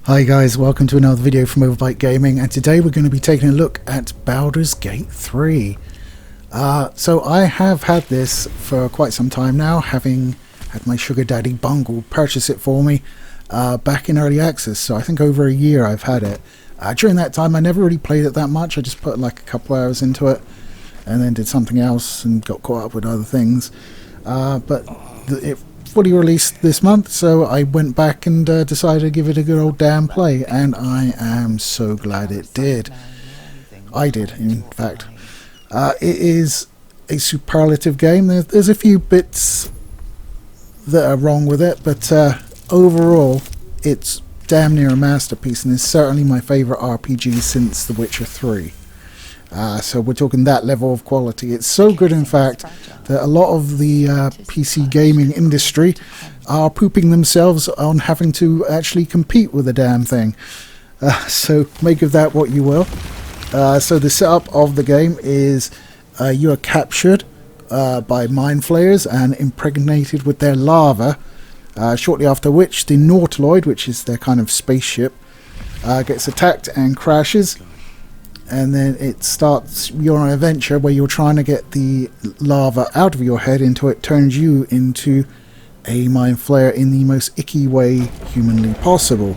Hi guys, welcome to another video from Overbite Gaming, and today we're going to be taking a look at Baldur's Gate 3. So I have had this for quite some time now, having had my sugar daddy Bungle purchase it for me back in early access, so I think over a year I've had it. During that time I never really played it that much. I just put like a couple hours into it and then did something else and got caught up with other things. But it fully released this month, so I went back and decided to give it a good old damn play, and I am so glad it did. I did, in fact. It is a superlative game. There's a few bits that are wrong with it, but overall it's damn near a masterpiece, and it's certainly my favourite RPG since The Witcher 3. So we're talking that level of quality. It's so good, in fact, that a lot of the PC gaming industry are pooping themselves on having to actually compete with the damn thing. So make of that what you will. So the setup of the game is you are captured by mind flayers and impregnated with their lava, shortly after which the Nautiloid, which is their kind of spaceship, gets attacked and crashes. And then it starts your adventure where you're trying to get the lava out of your head until it turns you into a mind flayer in the most icky way humanly possible.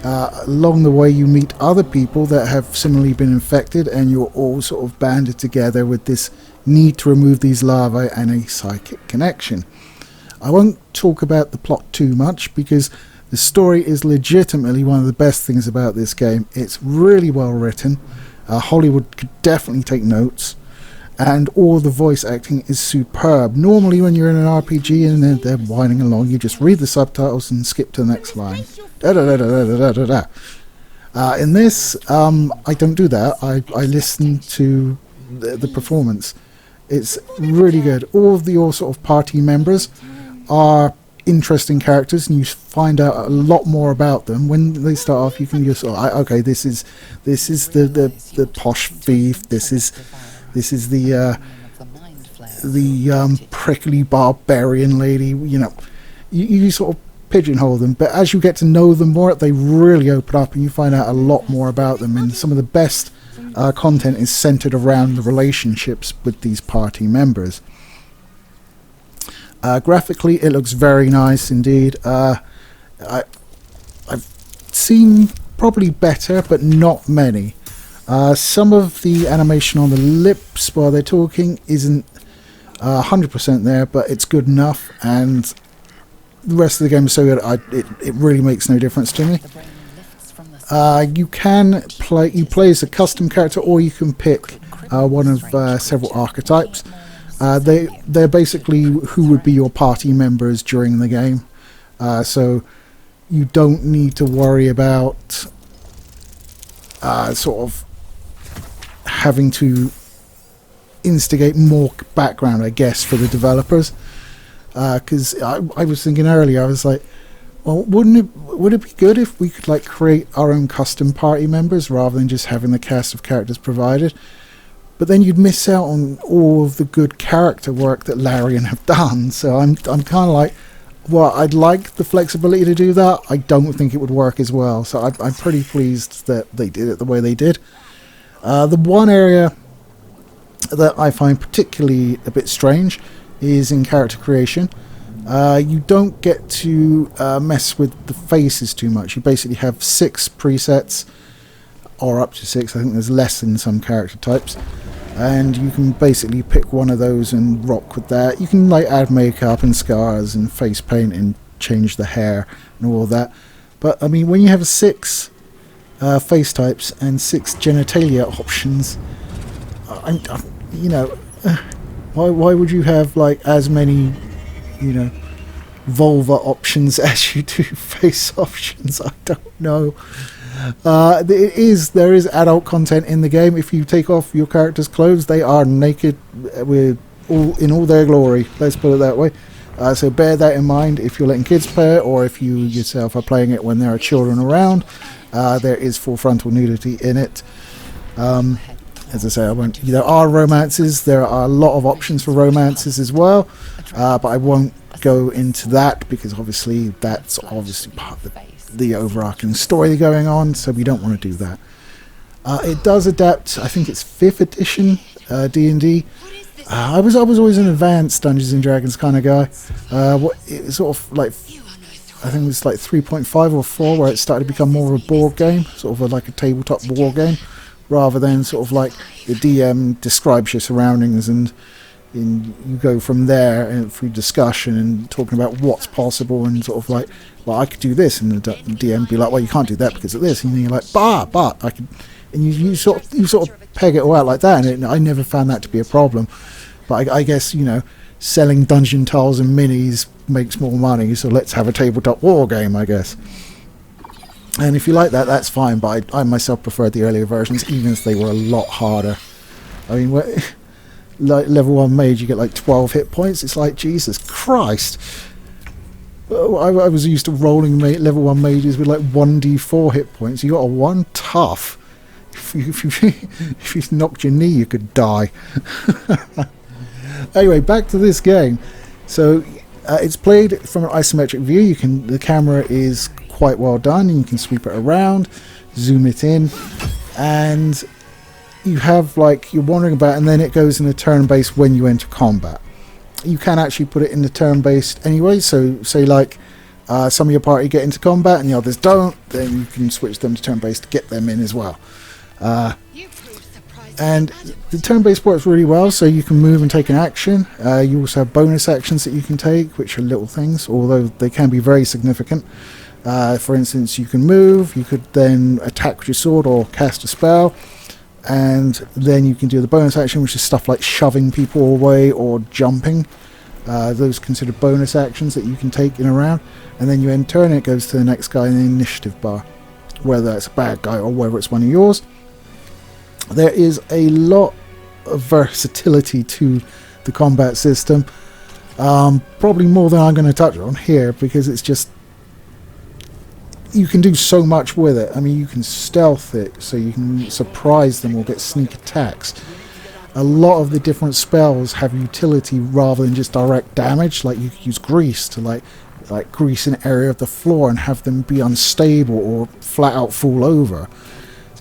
Along the way you meet other people that have similarly been infected, and you're all sort of banded together with this need to remove these larvae and a psychic connection. I won't talk about the plot too much because the story is legitimately one of the best things about this game. It's really well written. Hollywood could definitely take notes. And all the voice acting is superb. Normally when you're in an RPG and they're whining along, you just read the subtitles and skip to the next line. In this, I don't do that. I listen to the performance. It's really good. All of your sort of party members are interesting characters, and you find out a lot more about them. When they start off, you can just okay, this is the posh thief, this is the prickly barbarian lady. You know, you sort of pigeonhole them, but as you get to know them more, they really open up and you find out a lot more about them, and some of the best content is centered around the relationships with these party members. Graphically, it looks very nice indeed. I've seen probably better, but not many. Some of the animation on the lips while they're talking isn't 100% there, but it's good enough, and the rest of the game is so good, it really makes no difference to me. You play as a custom character, or you can pick one of several archetypes. They're basically who would be your party members during the game, so you don't need to worry about sort of having to instigate more background, I guess, for the developers. Because I was thinking earlier, I was like, well, would it be good if we could like create our own custom party members rather than just having the cast of characters provided? But then you'd miss out on all of the good character work that Larian have done. So I'm kind of like, well, I'd like the flexibility to do that. I don't think it would work as well. So I'm pretty pleased that they did it the way they did. The one area that I find particularly a bit strange is in character creation. You don't get to mess with the faces too much. You basically have 6 presets, or up to 6. I think there's less in some character types, and you can basically pick one of those and rock with that. You can like add makeup and scars and face paint and change the hair and all of that, but I mean, when you have 6 face types and 6 genitalia options, you know, why would you have like as many, you know, vulva options as you do face options? I don't know. There is adult content in the game. If you take off your character's clothes, they are naked in all their glory. Let's put it that way. So bear that in mind if you're letting kids play it, or if you yourself are playing it when there are children around. There is full frontal nudity in it. As I say, there are romances. There are a lot of options for romances as well, but I won't go into that because obviously that's obviously part of the the overarching story going on, so we don't want to do that. It does adapt, I think it's 5th edition D&D. I was always an advanced Dungeons and Dragons kind of guy. It was sort of like, I think it was like 3.5 or 4 where it started to become more of a board game, sort of like a tabletop war game, rather than sort of like the DM describes your surroundings and you go from there and through discussion and talking about what's possible and sort of like, well, I could do this, and the DM be like, well, you can't do that because of this, and then you're like, but I could, and you sort of peg it all out like that, and I never found that to be a problem. But I guess, you know, selling dungeon tiles and minis makes more money, so let's have a tabletop war game, I guess. And if you like that, that's fine, but I myself preferred the earlier versions, even if they were a lot harder. I mean, like level 1 mage, you get like 12 hit points. It's like, Jesus Christ. I was used to rolling level 1 mages with like 1d4 hit points. You got a 1 tough. If you knocked your knee, you could die. Anyway, back to this game. So it's played from an isometric view. The camera is quite well done, and you can sweep it around, zoom it in, and you have like, you're wandering about, and then it goes in a turn-based when you enter combat. You can actually put it in the turn-based anyway, so say like some of your party get into combat and the others don't, then you can switch them to turn-based to get them in as well. And the turn-based works really well, so you can move and take an action. You also have bonus actions that you can take, which are little things, although they can be very significant. For instance, you can move, you could then attack with your sword or cast a spell, and then you can do the bonus action, which is stuff like shoving people away or jumping. Those are considered bonus actions that you can take in a round, and then you end turn and it goes to the next guy in the initiative bar, whether it's a bad guy or whether it's one of yours. There is a lot of versatility to the combat system, probably more than I'm going to touch on here, because it's just, you can do so much with it. I mean, you can stealth it, so you can surprise them or get sneak attacks. A lot of the different spells have utility rather than just direct damage. Like, you can use grease to like grease an area of the floor and have them be unstable or flat out fall over.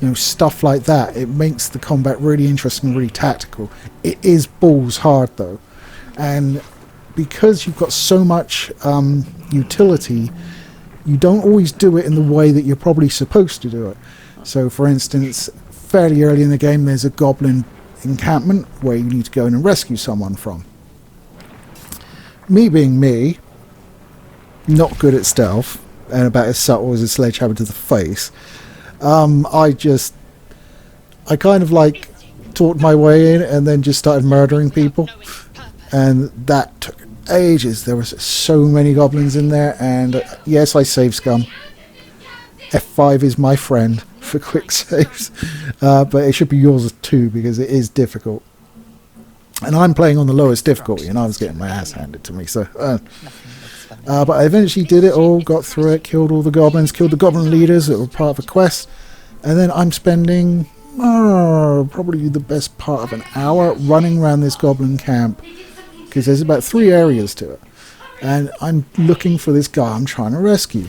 You know, stuff like that. It makes the combat really interesting, really tactical. It is balls hard though, and because you've got so much utility, you don't always do it in the way that you're probably supposed to do it. So, for instance, fairly early in the game, there's a goblin encampment where you need to go in and rescue someone from. Me being me, not good at stealth, and about as subtle as a sledgehammer to the face, I kind of like talked my way in and then just started murdering people, and that took ages. There was so many goblins in there, and yes, I save scum. F5 is my friend for quick saves, but it should be yours too, because it is difficult, and I'm playing on the lowest difficulty and I was getting my ass handed to me, so but I eventually did it all, got through it, killed all the goblins, killed the goblin leaders that were part of a quest, and then I'm spending probably the best part of an hour running around this goblin camp, because there's about 3 areas to it, and I'm looking for this guy I'm trying to rescue.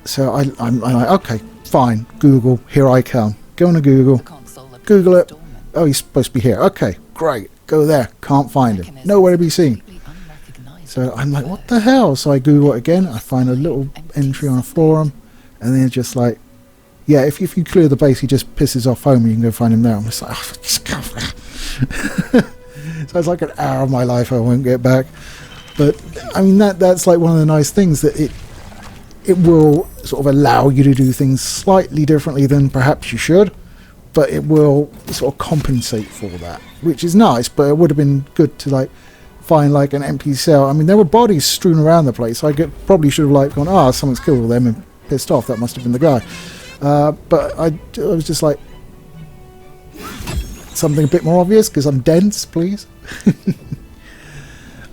So I'm like, okay, fine, Google, here I come. Go on to Google it. Oh, he's supposed to be here. Okay, great, go there, can't find him, nowhere to be seen. So I'm like, what the hell? So I Google it again, I find a little entry on a forum, and then it's just like, yeah, if you clear the base, he just pisses off home and you can go find him there. I'm just like, so it's like an hour of my life I won't get back. But I mean, that's like one of the nice things, that it will sort of allow you to do things slightly differently than perhaps you should, but it will sort of compensate for that, which is nice. But it would have been good to like find like an empty cell. I mean, there were bodies strewn around the place. Probably should have like gone, someone's killed all them and pissed off. That must have been the guy. But I was just like, something a bit more obvious, because I'm dense, please.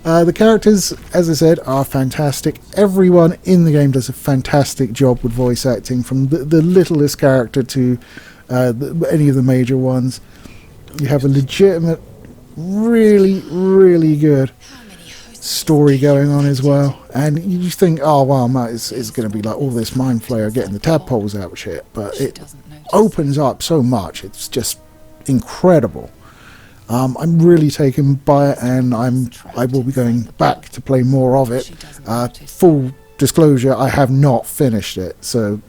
The characters, as I said, are fantastic. Everyone in the game does a fantastic job with voice acting, from the littlest character to any of the major ones. You have a legitimate, really, really good story going on as well. And you think, oh wow, it's going to be like all this mind flayer getting the tadpoles out shit, but it opens up so much. It's just incredible. I'm really taken by it, and I will be going back to play more of it. Full disclosure, I have not finished it, so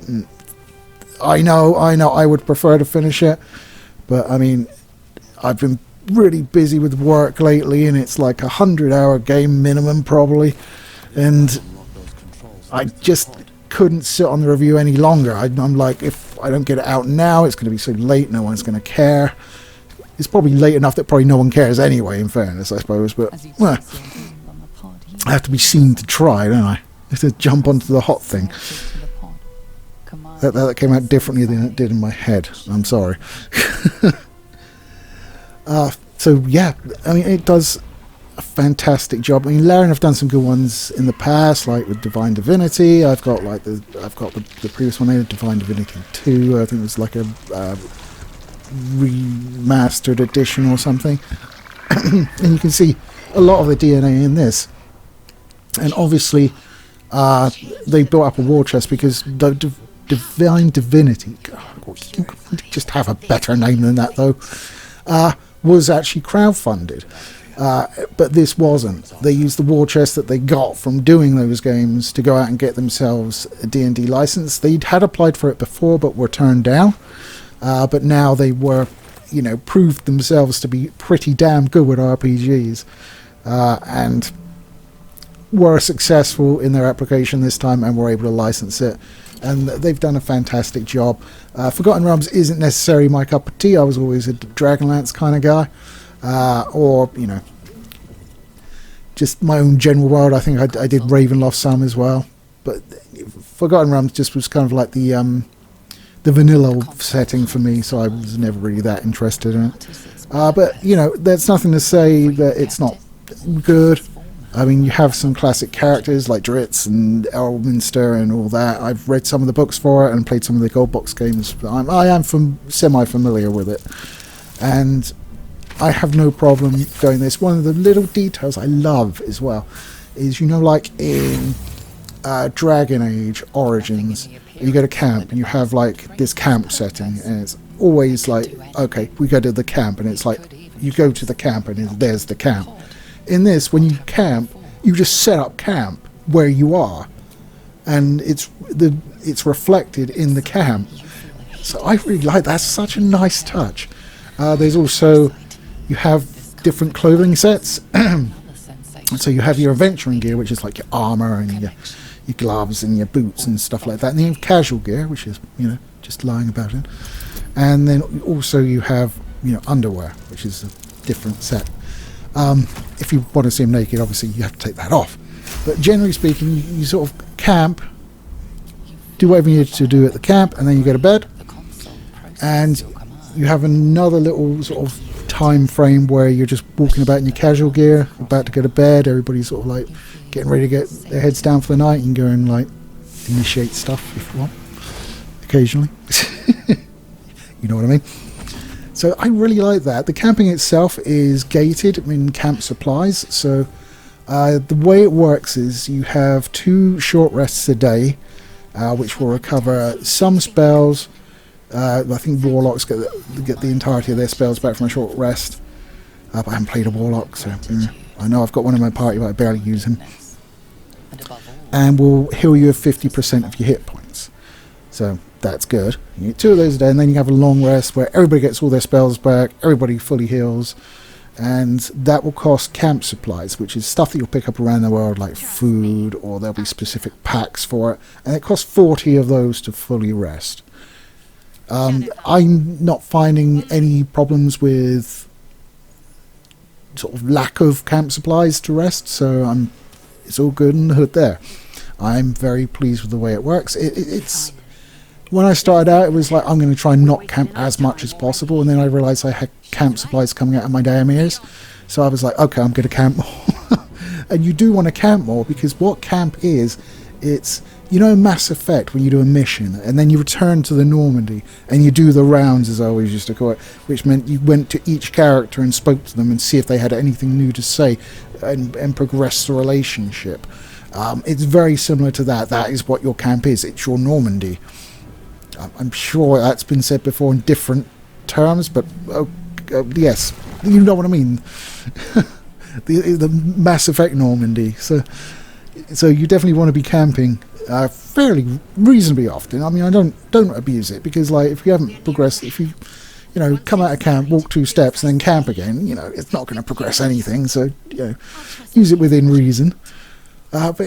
I know I would prefer to finish it, but I mean, I've been really busy with work lately, and it's like 100-hour game minimum probably, and I just couldn't sit on the review any longer. I'm like, if I don't get it out now, it's going to be so late, no one's going to care. It's probably late enough that probably no one cares anyway, in fairness, I suppose, but well, I have to be seen to try, don't I? I have to jump onto the hot thing. That came out differently than it did in my head. I'm sorry. So yeah, I mean, it does a fantastic job. I mean, Larian have done some good ones in the past, like with Divine Divinity. I've got the previous one, there, Divine Divinity 2. I think it was like a remastered edition or something. And you can see a lot of the DNA in this. And obviously, they built up a war chest because Divine Divinity, God, you could just have a better name than that though, was actually crowdfunded. But this wasn't. They used the war chest that they got from doing those games to go out and get themselves a D&D license. They had applied for it before but were turned down. But now they were, proved themselves to be pretty damn good with RPGs. And were successful in their application this time and were able to license it. And they've done a fantastic job. Forgotten Realms isn't necessarily my cup of tea. I was always a Dragonlance kind of guy. Or, just my own general world. I think I did Ravenloft some as well. But Forgotten Realms just was kind of like the vanilla setting for me, so I was never really that interested in it. But, that's nothing to say that it's not good. I mean, you have some classic characters like Dritz and Elminster and all that. I've read some of the books for it and played some of the Gold Box games. I am semi-familiar with it. And I have no problem going this. One of the little details I love as well is, like in Dragon Age Origins, you go to camp and you have like this camp setting, and it's always like, okay, we go to the camp, and it's like you go to the camp and there's the camp. In this, when you camp, you just set up camp where you are, and it's reflected in the camp. So I really like that. That's such a nice touch. There's also, you have different clothing sets. So you have your adventuring gear, which is like your armor and your gloves and your boots and stuff like that. And then you have casual gear, which is, just lying about it. And then also you have, underwear, which is a different set. If you want to see them naked, obviously you have to take that off. But generally speaking, you sort of camp, do whatever you need to do at the camp, and then you go to bed. And you have another little sort of time frame where you're just walking about in your casual gear, about to go to bed. Everybody's sort of like getting ready to get their heads down for the night. You can go and like initiate stuff if you want, occasionally. You know what I mean? So I really like that. The camping itself is gated in camp supplies. So the way it works is you have 2 short rests a day, which will recover some spells. I think warlocks get the entirety of their spells back from a short rest. But I haven't played a warlock, so I know I've got one in my party, but I barely use him. And will heal you of 50% of your hit points. So that's good. You get 2 of those a day, and then you have a long rest where everybody gets all their spells back, everybody fully heals, and that will cost camp supplies, which is stuff that you'll pick up around the world, like food, or there'll be specific packs for it, and it costs 40 of those to fully rest. I'm not finding any problems with sort of lack of camp supplies to rest, so it's all good in the hood there. I'm very pleased with the way it works. It's when I started out, it was like, I'm going to try and not camp as much as possible, and then I realised I had camp supplies coming out of my damn ears, so I was like, okay, I'm going to camp more. And you do want to camp more, because what camp is It's, you know, Mass Effect, when you do a mission and then you return to the Normandy and you do the rounds, as I always used to call it, which meant you went to each character and spoke to them and see if they had anything new to say and progress the relationship. It's very similar to that. That is what your camp is. It's your Normandy. I'm sure that's been said before in different terms, but yes, you know what I mean. the Mass Effect Normandy. So you definitely want to be camping fairly reasonably often. I mean, I don't abuse it, because like if you haven't progressed, if you come out of camp, walk 2 steps, and then camp again, it's not going to progress anything. So use it within reason. But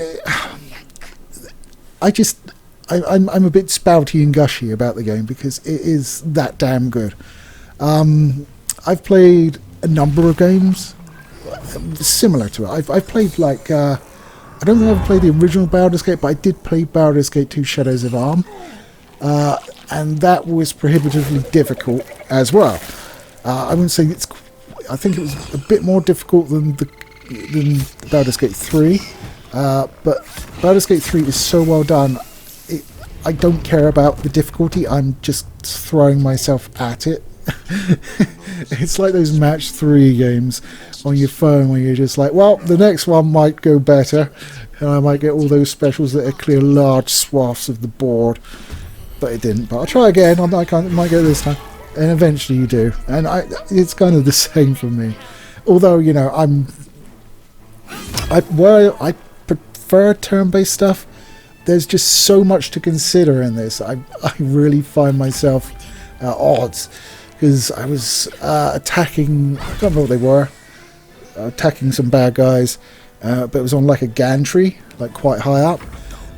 I'm a bit spouty and gushy about the game because it is that damn good. I've played a number of games similar to it. I've played like I don't think I've played the original Baldur's Gate, but I did play Baldur's Gate 2: Shadows of Arm, and that was prohibitively difficult as well. I wouldn't say it's. I think it was a bit more difficult than Baldur's Gate 3, but Baldur's Gate 3 is so well done. I don't care about the difficulty. I'm just throwing myself at it. It's like those match 3 games on your phone where you're just like, well, the next one might go better, and I might get all those specials that clear large swaths of the board. But it didn't. But I'll try again. I might get it this time, and eventually you do. And it's kind of the same for me. Although I prefer turn-based stuff. There's just so much to consider in this. I really find myself odds, because I was attacking, I don't remember what they were, attacking some bad guys, but it was on like a gantry, like quite high up,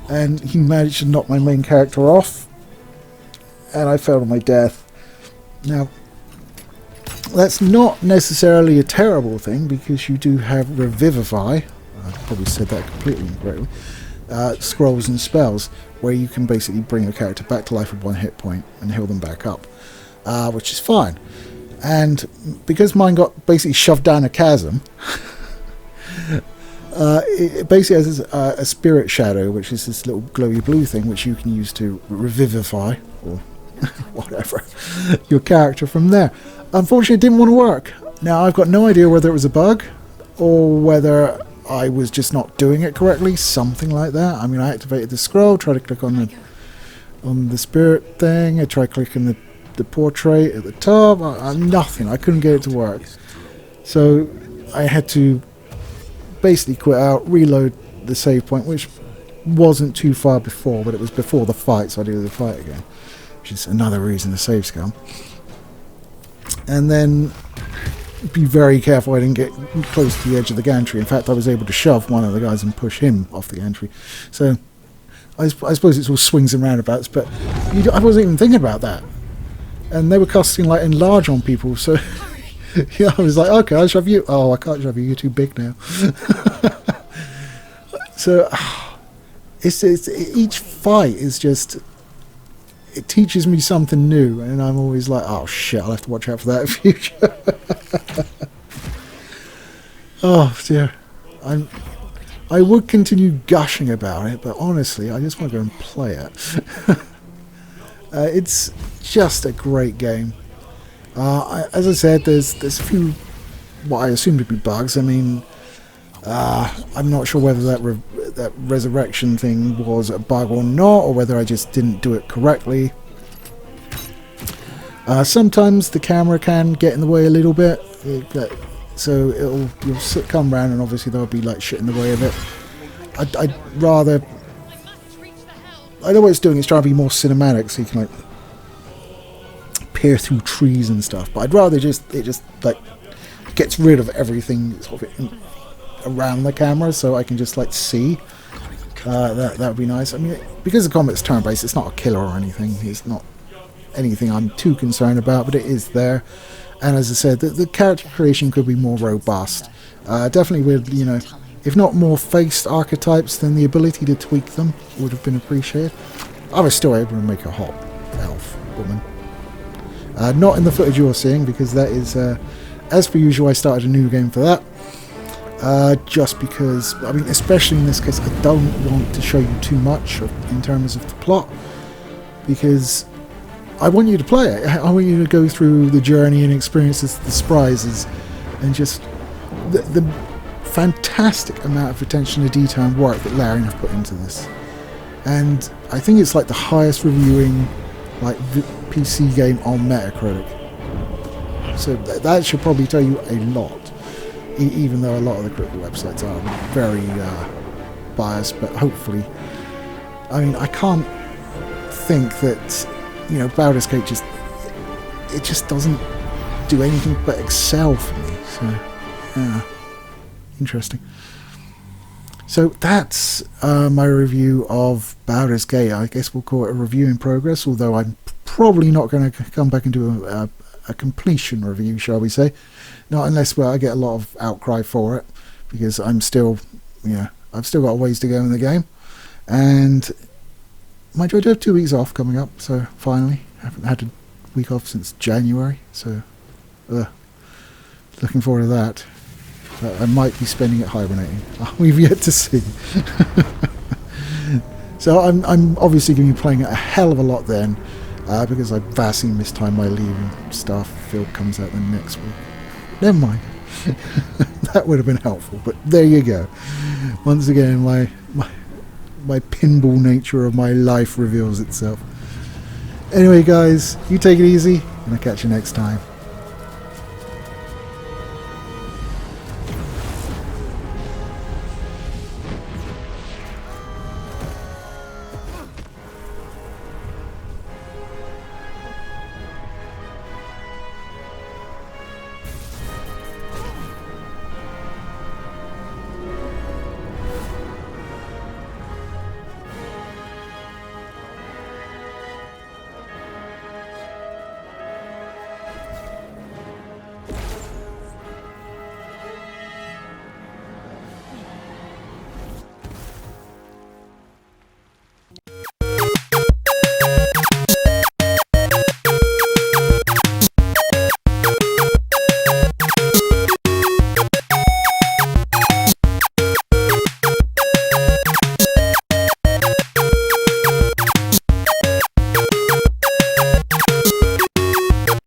and he managed to knock my main character off, and I fell to my death. Now, that's not necessarily a terrible thing, because you do have Revivify. I probably said that completely incorrectly. Scrolls and spells where you can basically bring your character back to life with 1 hit point and heal them back up, which is fine. And because mine got basically shoved down a chasm, it basically has a spirit shadow, which is this little glowy blue thing which you can use to revivify or whatever your character from there. Unfortunately, it didn't want to work. Now, I've got no idea whether it was a bug or whether I was just not doing it correctly, something like that. I mean, I activated the scroll, tried to click on the spirit thing, I tried clicking the portrait at the top, nothing. I couldn't get it to work. So I had to basically quit out, reload the save point, which wasn't too far before, but it was before the fight, so I did the fight again, which is another reason to save scum. And then be very careful I didn't get close to the edge of the gantry. In fact, I was able to shove one of the guys and push him off the gantry. So I suppose it's all swings and roundabouts, but I wasn't even thinking about that. And they were casting like enlarge on people, so I was like, okay, I'll shove you. Oh, I can't shove you, you're too big now. So it's each fight is just, it teaches me something new, and I'm always like, oh shit, I'll have to watch out for that in future. Oh dear. I would continue gushing about it, but honestly, I just want to go and play it. It's just a great game. As I said, there's a few what I assume to be bugs. I mean, I'm not sure whether that resurrection thing was a bug or not, or whether I just didn't do it correctly. Sometimes the camera can get in the way a little bit, so you'll come round and obviously there'll be like shit in the way of it. I'd rather, I know what it's doing, it's trying to be more cinematic, so you can like peer through trees and stuff, but I'd rather it just like gets rid of everything sort of around the camera, so I can just like see. That would be nice. I mean, because the combat's turn-based, it's not a killer or anything. It's not anything I'm too concerned about, but it is there. And as I said, the character creation could be more robust. Definitely with, if not more faced archetypes, then the ability to tweak them would have been appreciated. I was still able to make a hot elf woman. Not in the footage you're seeing, because that is, as per usual, I started a new game for that. just because, I mean, especially in this case, I don't want to show you too much in terms of the plot, because I want you to play it. I want you to go through the journey and experience the surprises and just the fantastic amount of attention to detail and work that Larian have put into this. And I think it's like the highest reviewing PC game on Metacritic. So that should probably tell you a lot. Even though a lot of the critical websites are very biased, but hopefully, I mean, I can't think that, you know, Baldur's Gate just doesn't do anything but excel for me. So, yeah, interesting. So that's my review of Baldur's Gate. I guess we'll call it a review in progress, although I'm probably not going to come back and do a completion review, shall we say. Not unless, well, I get a lot of outcry for it, because I'm still, I've still got a ways to go in the game. And mind you, I do have 2 weeks off coming up, so finally. I haven't had a week off since January, so looking forward to that. But I might be spending it hibernating. We've yet to see. So I'm obviously going to be playing it a hell of a lot then, because I vastly mistimed my leave and Starfield comes out the next week. Never mind. That would have been helpful, but there you go. Once again, my pinball nature of my life reveals itself. Anyway, guys, you take it easy, and I'll catch you next time.